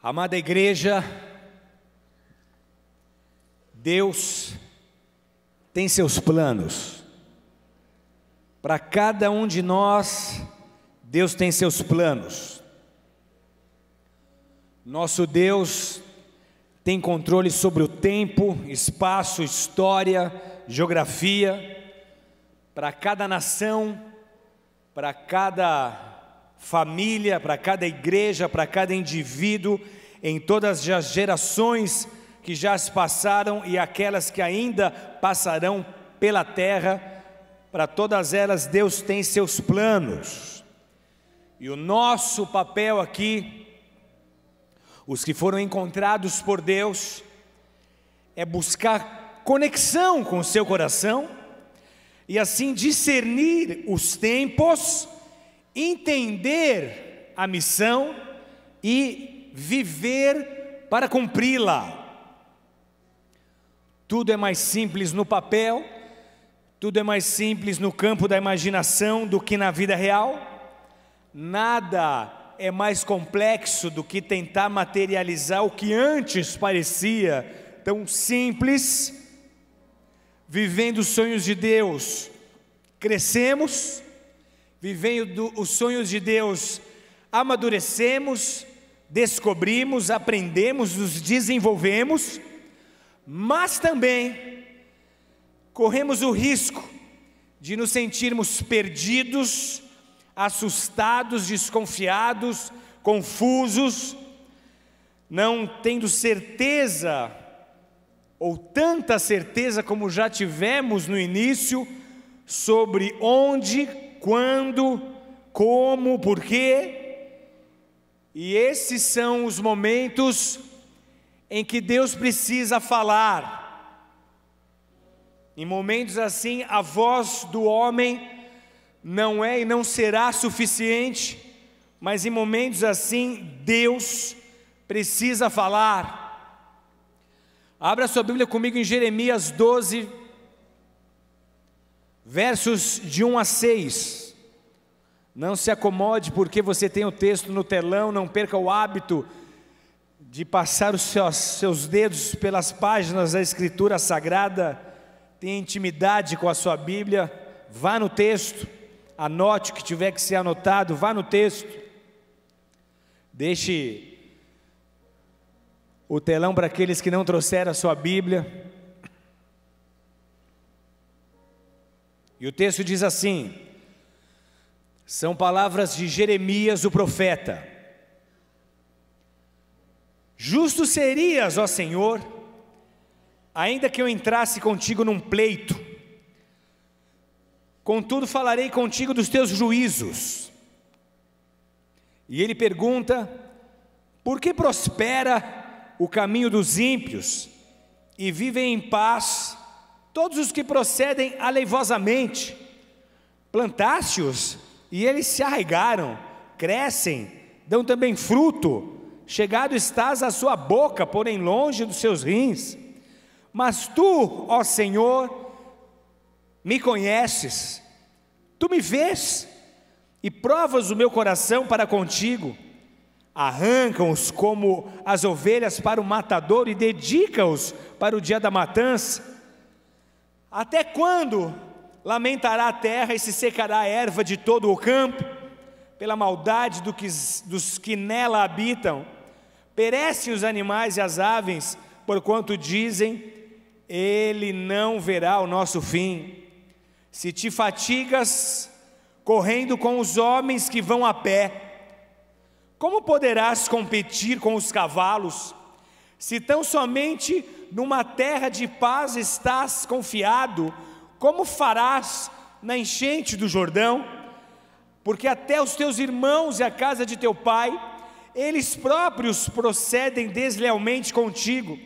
Amada igreja, Deus tem seus planos. Para cada um de nós, Deus tem seus planos. Nosso Deus tem controle sobre o tempo, espaço, história, geografia. Para cada nação, para cada família, para cada igreja, para cada indivíduo, em todas as gerações que já se passaram e aquelas que ainda passarão pela terra, para todas elas Deus tem seus planos. E o nosso papel aqui, os que foram encontrados por Deus, é buscar conexão com o seu coração e assim discernir os tempos, entender a missão e viver para cumpri-la. Tudo é mais simples no papel, tudo é mais simples no campo da imaginação do que na vida real. Nada é mais complexo do que tentar materializar o que antes parecia tão simples. Vivendo os sonhos de Deus, crescemos. Vivendo os sonhos de Deus, amadurecemos, descobrimos, aprendemos, nos desenvolvemos, mas também corremos o risco de nos sentirmos perdidos, assustados, desconfiados, confusos, não tendo certeza, ou tanta certeza como já tivemos no início, sobre onde, quando, como, porquê. E esses são os momentos em que Deus precisa falar. Em momentos assim, a voz do homem não é e não será suficiente, mas em momentos assim, Deus precisa falar. Abra sua Bíblia comigo em Jeremias 12, versos de 1 a 6. Não se acomode porque você tem o texto no telão, não perca o hábito de passar os seus dedos pelas páginas da Escritura Sagrada. Tenha intimidade com a sua Bíblia, vá no texto, anote o que tiver que ser anotado, vá no texto. Deixe o telão para aqueles que não trouxeram a sua Bíblia. E o texto diz assim, são palavras de Jeremias o profeta: justo serias, ó Senhor, ainda que eu entrasse contigo num pleito, contudo falarei contigo dos teus juízos. E ele pergunta: por que prospera o caminho dos ímpios e vivem em paz todos os que procedem aleivosamente? Plantaste-os e eles se arraigaram, crescem, dão também fruto, chegado estás à sua boca, porém longe dos seus rins. Mas tu, ó Senhor, me conheces, tu me vês e provas o meu coração para contigo. Arrancam-os como as ovelhas para o matador e dedica-os para o dia da matança. Até quando lamentará a terra e se secará a erva de todo o campo, pela maldade dos que nela habitam? Perecem os animais e as aves, porquanto dizem, ele não verá o nosso fim. Se te fatigas correndo com os homens que vão a pé, como poderás competir com os cavalos? Se tão somente numa terra de paz estás confiado, como farás na enchente do Jordão? Porque até os teus irmãos e a casa de teu pai, eles próprios procedem deslealmente contigo.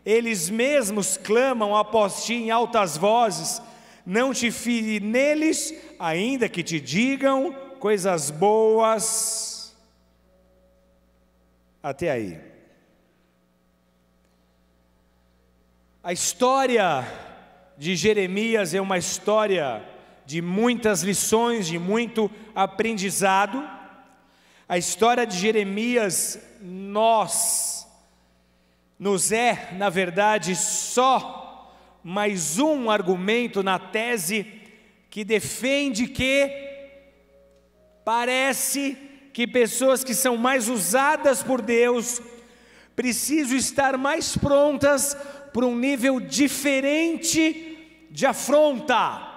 Eles mesmos clamam após ti em altas vozes. Não te fie neles, ainda que te digam coisas boas. Até aí. A história de Jeremias é uma história de muitas lições, de muito aprendizado, A história de Jeremias nos é, na verdade, só mais um argumento na tese que defende que parece que pessoas que são mais usadas por Deus precisam estar mais prontas para um nível diferente de afronta.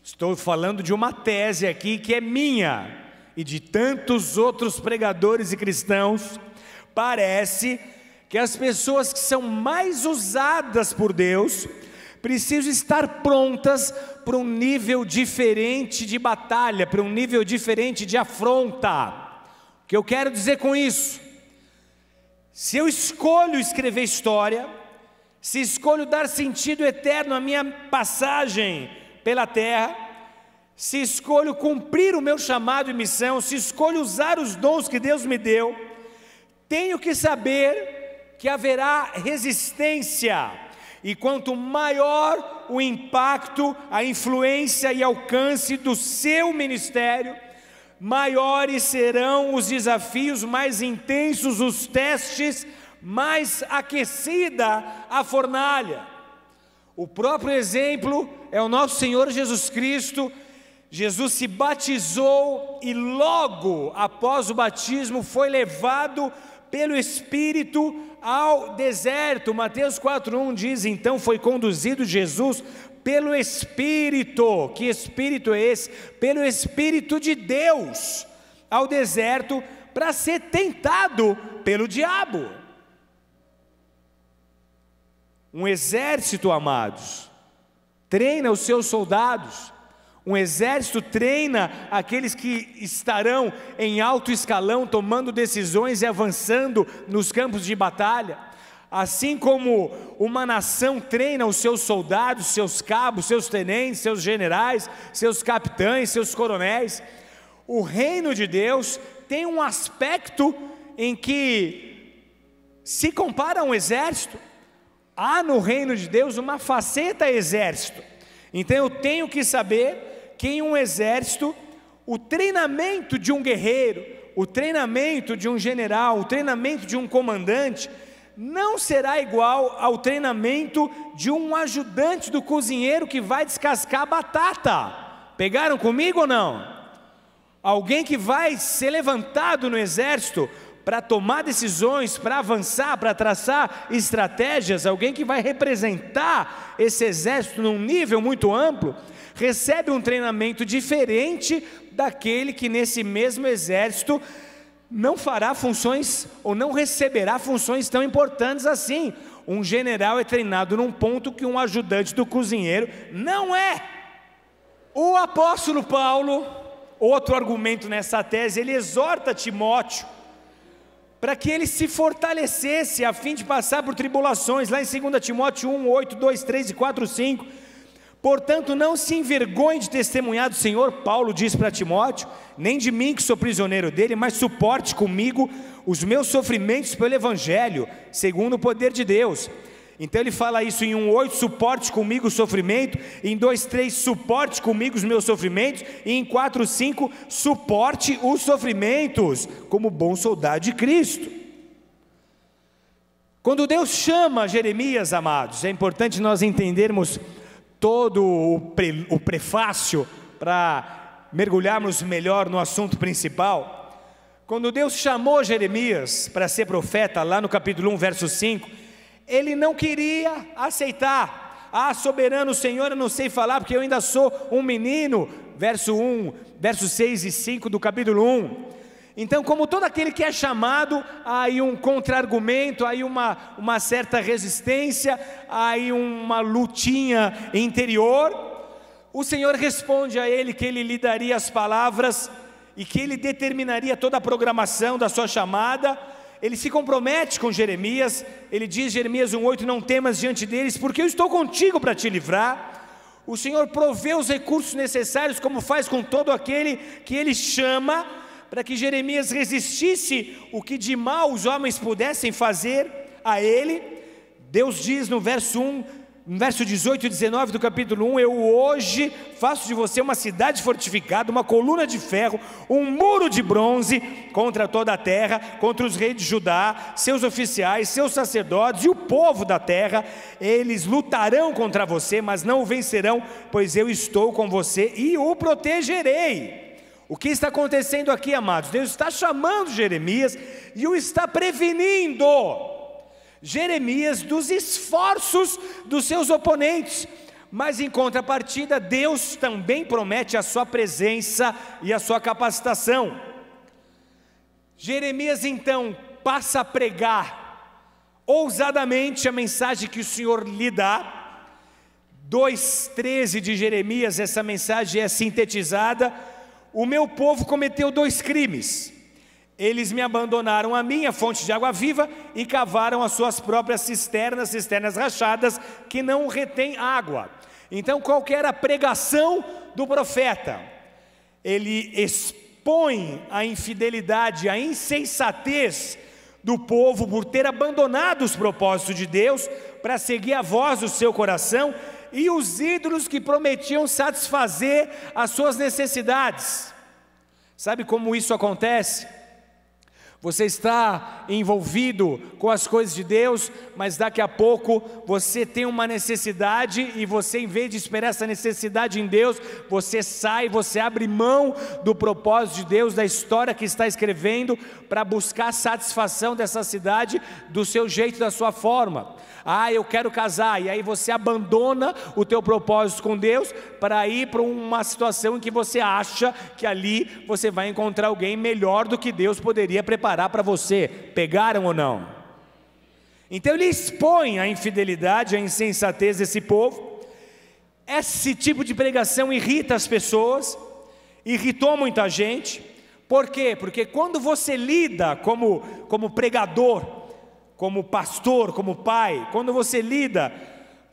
Estou falando de uma tese aqui que é minha e de tantos outros pregadores e cristãos, parece que as pessoas que são mais usadas por Deus precisam estar prontas para um nível diferente de batalha, para um nível diferente de afronta. O que eu quero dizer com isso? Se eu escolho escrever história, se escolho dar sentido eterno à minha passagem pela terra, se escolho cumprir o meu chamado e missão, se escolho usar os dons que Deus me deu, tenho que saber que haverá resistência, e quanto maior o impacto, a influência e alcance do seu ministério, maiores serão os desafios, mais intensos os testes, mais aquecida a fornalha. O próprio exemplo é o nosso Senhor Jesus Cristo. Jesus se batizou e logo após o batismo foi levado pelo Espírito ao deserto. Mateus 4:1 diz: então foi conduzido Jesus pelo Espírito. Que Espírito é esse? Pelo Espírito de Deus ao deserto para ser tentado pelo diabo. Um exército, amados, treina os seus soldados. Um exército treina aqueles que estarão em alto escalão, tomando decisões e avançando nos campos de batalha. Assim como uma nação treina os seus soldados, seus cabos, seus tenentes, seus generais, seus capitães, seus coronéis, o reino de Deus tem um aspecto em que se compara a um exército. Há no reino de Deus uma faceta exército. Então eu tenho que saber que em um exército, o treinamento de um guerreiro, o treinamento de um general, o treinamento de um comandante, não será igual ao treinamento de um ajudante do cozinheiro que vai descascar batata. Pegaram comigo ou não? Alguém que vai ser levantado no exército para tomar decisões, para avançar, para traçar estratégias, alguém que vai representar esse exército num nível muito amplo, recebe um treinamento diferente daquele que nesse mesmo exército não fará funções ou não receberá funções tão importantes assim. Um general é treinado num ponto que um ajudante do cozinheiro não é. O apóstolo Paulo, outro argumento nessa tese, ele exorta Timóteo para que ele se fortalecesse a fim de passar por tribulações, lá em 2 Timóteo 1, 8, 2, 3 e 4, 5, portanto não se envergonhe de testemunhar do Senhor, Paulo diz para Timóteo, nem de mim que sou prisioneiro dele, mas suporte comigo os meus sofrimentos pelo Evangelho, segundo o poder de Deus. Então ele fala isso em 1,8, suporte comigo o sofrimento, em 2,3, suporte comigo os meus sofrimentos, e em 4,5, suporte os sofrimentos, como bom soldado de Cristo. Quando Deus chama Jeremias, amados, é importante nós entendermos todo o prefácio, para mergulharmos melhor no assunto principal. Quando Deus chamou Jeremias para ser profeta, lá no capítulo 1, verso 5, ele não queria aceitar. Ah, soberano Senhor, eu não sei falar porque eu ainda sou um menino. Verso 1, versos 6 e 5 do capítulo 1. Então, como todo aquele que é chamado, há aí um contra-argumento, há aí uma certa resistência, há aí uma lutinha interior. O Senhor responde a ele que ele lhe daria as palavras e que ele determinaria toda a programação da sua chamada. Ele se compromete com Jeremias, ele diz, Jeremias 1,8, não temas diante deles, porque eu estou contigo para te livrar. O Senhor provê os recursos necessários, como faz com todo aquele que ele chama, para que Jeremias resistisse o que de mal os homens pudessem fazer a ele. Deus diz no verso 1, no verso 18 e 19 do capítulo 1, eu hoje faço de você uma cidade fortificada, uma coluna de ferro, um muro de bronze contra toda a terra, contra os reis de Judá, seus oficiais, seus sacerdotes e o povo da terra. Eles lutarão contra você, mas não o vencerão, pois eu estou com você e o protegerei. O que está acontecendo aqui, amados? Deus está chamando Jeremias e o está prevenindo Jeremias dos esforços dos seus oponentes, mas em contrapartida Deus também promete a sua presença e a sua capacitação. Jeremias então passa a pregar ousadamente a mensagem que o Senhor lhe dá. 2:13 de Jeremias, essa mensagem é sintetizada: o meu povo cometeu 2 crimes. Eles me abandonaram a mim, a fonte de água viva, e cavaram as suas próprias cisternas rachadas, que não retêm água. Então, qual que era a pregação do profeta? Ele expõe a infidelidade, a insensatez do povo por ter abandonado os propósitos de Deus para seguir a voz do seu coração e os ídolos que prometiam satisfazer as suas necessidades. Sabe como isso acontece? Você está envolvido com as coisas de Deus, mas daqui a pouco você tem uma necessidade e você, em vez de esperar essa necessidade em Deus, você sai, você abre mão do propósito de Deus, da história que está escrevendo, para buscar a satisfação dessa cidade do seu jeito, da sua forma. Eu quero casar, e aí você abandona o teu propósito com Deus para ir para uma situação em que você acha que ali você vai encontrar alguém melhor do que Deus poderia preparar para você. Pegaram ou não? Então ele expõe a infidelidade, a insensatez desse povo. Esse tipo de pregação irrita as pessoas, irritou muita gente. Por quê? Porque quando você lida como pregador, como pastor, como pai, quando você lida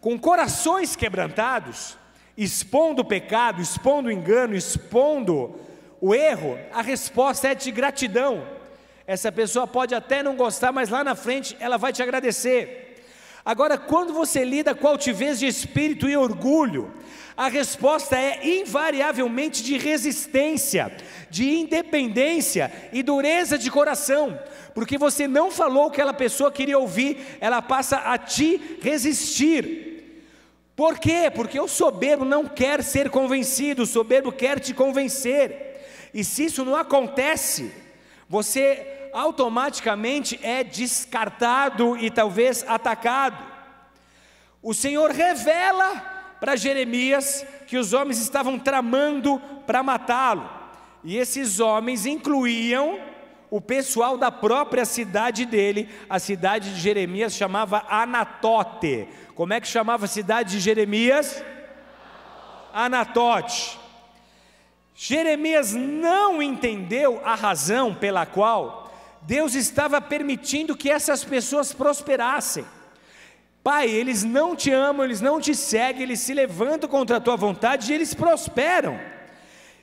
com corações quebrantados, expondo o pecado, expondo o engano, expondo o erro, a resposta é de gratidão. Essa pessoa pode até não gostar, mas lá na frente ela vai te agradecer. Agora, quando você lida com altivez de espírito e orgulho, a resposta é invariavelmente de resistência, de independência e dureza de coração, porque você não falou o que aquela pessoa queria ouvir, ela passa a te resistir. Por quê? Porque o soberbo não quer ser convencido, o soberbo quer te convencer, e se isso não acontece, você automaticamente é descartado e talvez atacado. O Senhor revela para Jeremias que os homens estavam tramando para matá-lo, e esses homens incluíam o pessoal da própria cidade dele. A cidade de Jeremias chamava Anatote. Como é que chamava a cidade de Jeremias? Anatote. Jeremias não entendeu a razão pela qual Deus estava permitindo que essas pessoas prosperassem. Pai, eles não te amam, eles não te seguem, eles se levantam contra a tua vontade e eles prosperam.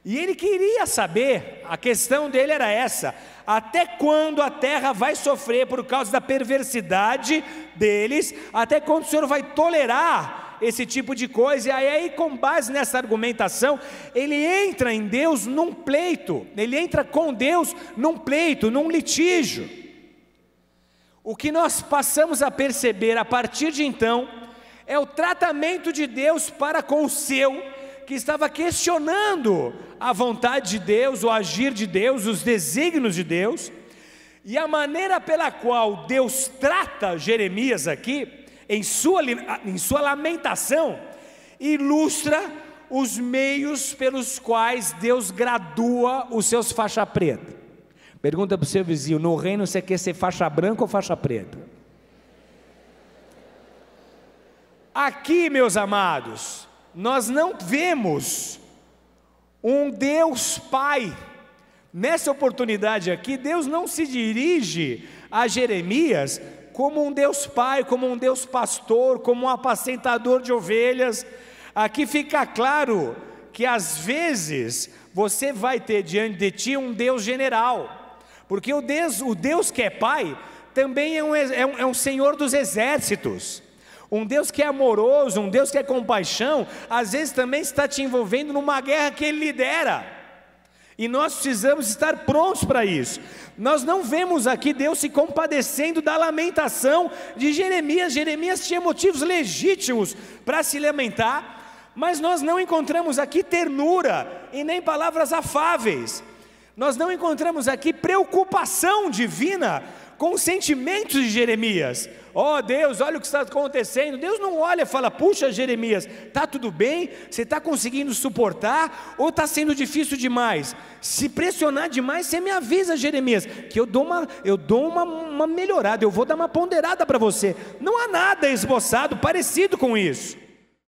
E ele queria saber, a questão dele era essa: até quando a terra vai sofrer por causa da perversidade deles? Até quando o Senhor vai tolerar esse tipo de coisa? E aí, com base nessa argumentação, ele entra em Deus num pleito, ele entra com Deus num pleito, num litígio. O que nós passamos a perceber a partir de então é o tratamento de Deus para com o seu, que estava questionando a vontade de Deus, o agir de Deus, os desígnios de Deus, e a maneira pela qual Deus trata Jeremias aqui, em sua lamentação, ilustra os meios pelos quais Deus gradua os seus faixa preta. Pergunta para o seu vizinho: no reino você quer ser faixa branca ou faixa preta? Aqui, meus amados, nós não vemos um Deus Pai. Nessa oportunidade aqui, Deus não se dirige a Jeremias como um Deus Pai, como um Deus pastor, como um apacentador de ovelhas. Aqui fica claro que às vezes você vai ter diante de ti um Deus general, porque o Deus que é Pai também é um Senhor dos exércitos. Um Deus que é amoroso, um Deus que é compaixão, às vezes também está te envolvendo numa guerra que Ele lidera. E nós precisamos estar prontos para isso. Nós não vemos aqui Deus se compadecendo da lamentação de Jeremias. Jeremias tinha motivos legítimos para se lamentar, mas nós não encontramos aqui ternura e nem palavras afáveis. Nós não encontramos aqui preocupação divina com os sentimentos de Jeremias. Ó Deus, olha o que está acontecendo. Deus não olha e fala: puxa Jeremias, está tudo bem? Você está conseguindo suportar? Ou está sendo difícil demais? Se pressionar demais, você me avisa, Jeremias, que eu dou uma melhorada, eu vou dar uma ponderada para você. Não há nada esboçado parecido com isso.